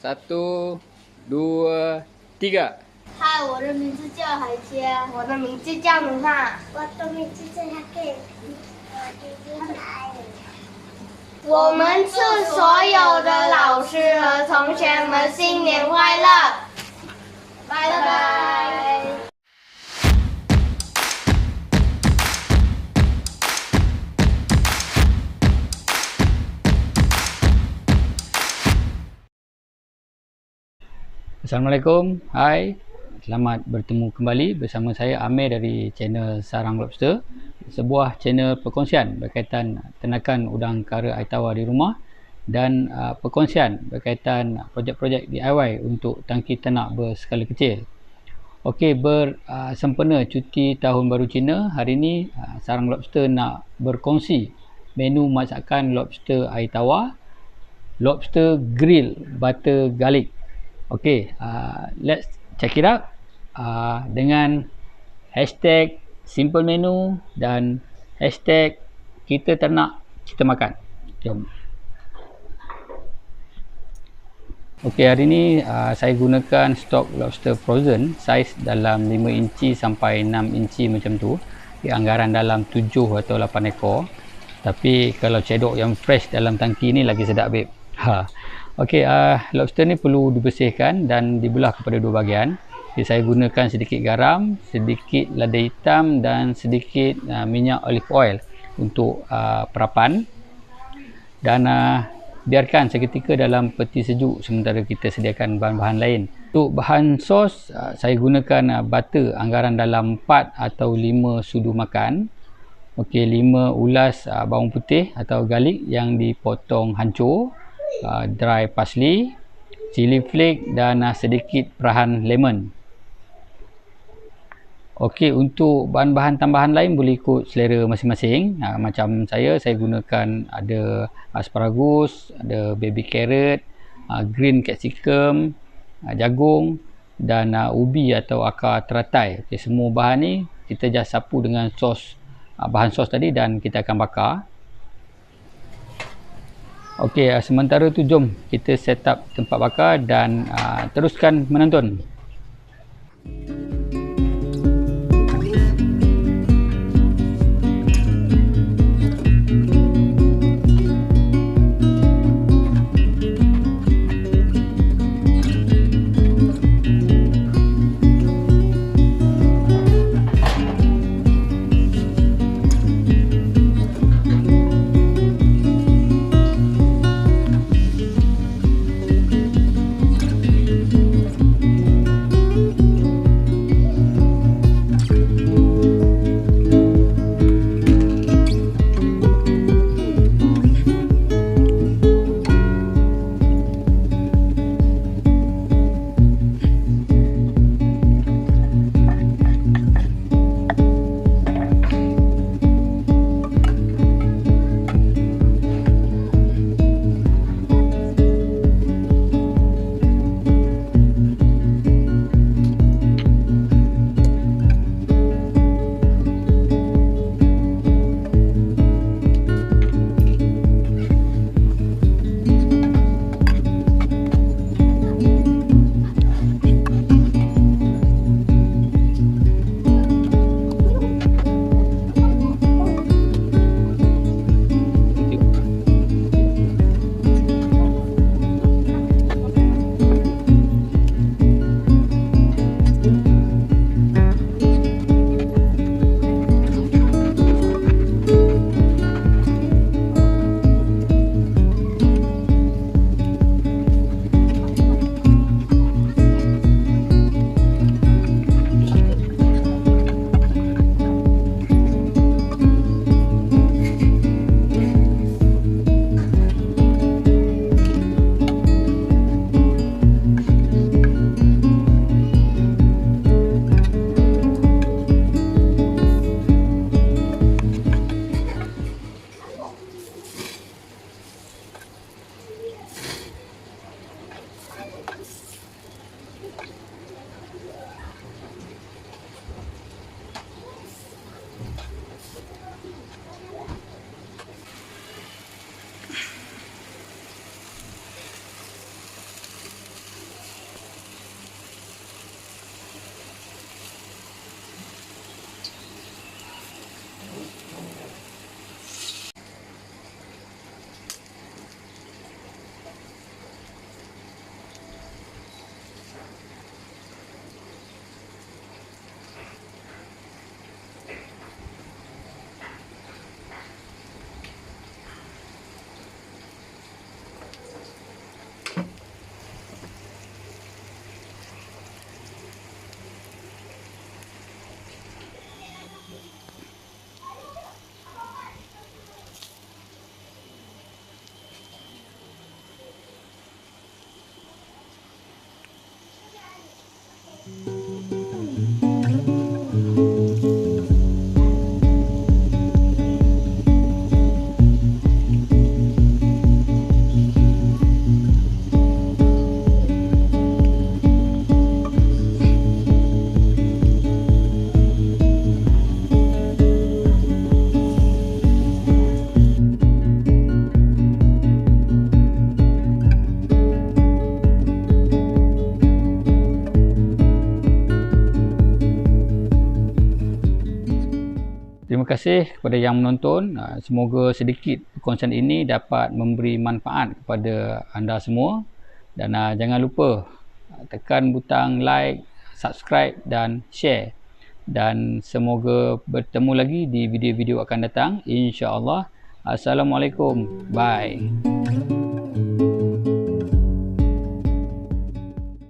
Satu, dua, tiga. 嗨，我的名字叫海鲜。我的名字叫卢娜。我的名字叫Hakim。我们祝所有的老师和同学们新年快乐！拜拜。Assalamualaikum, hai. Selamat bertemu kembali bersama saya Amir dari channel Sarang Lobster, sebuah channel perkongsian berkaitan ternakan udang kara air tawar di rumah dan perkongsian berkaitan projek-projek DIY untuk tangki ternak berskala kecil. Okey, bersempena cuti tahun baru Cina, hari ini Sarang Lobster nak berkongsi menu masakan lobster air tawar, lobster grill butter garlic. Okay, let's check it out dengan hashtag simple menu dan hashtag kita ternak kita makan. Jom. Okay, hari ni saya gunakan stok lobster frozen saiz dalam 5 inci sampai 6 inci macam tu, di anggaran dalam 7 atau 8 ekor. Tapi kalau cedok yang fresh dalam tangki ni lagi sedap, babe. Okey, lobster ni perlu dibersihkan dan dibelah kepada dua bahagian. Jadi, saya gunakan sedikit garam, sedikit lada hitam dan sedikit minyak olive oil untuk perapan. Dan biarkan seketika dalam peti sejuk sementara kita sediakan bahan-bahan lain. Untuk bahan sos, saya gunakan butter anggaran dalam 4 atau 5 sudu makan. Okey, 5 ulas bawang putih atau garlic yang dipotong hancur. Dry parsley, chili flake dan sedikit perahan lemon. Okey, untuk bahan-bahan tambahan lain boleh ikut selera masing-masing. Macam saya gunakan ada asparagus, ada baby carrot, green capsicum, jagung dan ubi atau akar teratai. Okay, semua bahan ni kita just sapu dengan sos, bahan sos tadi, dan kita akan bakar. Okey, sementara tu jom kita set up tempat bakar dan teruskan menonton. Terima kasih kepada yang menonton. Semoga sedikit perkongsian ini dapat memberi manfaat kepada anda semua. Dan jangan lupa tekan butang like, subscribe dan share. Dan semoga bertemu lagi di video-video akan datang, insya-Allah. Assalamualaikum. Bye.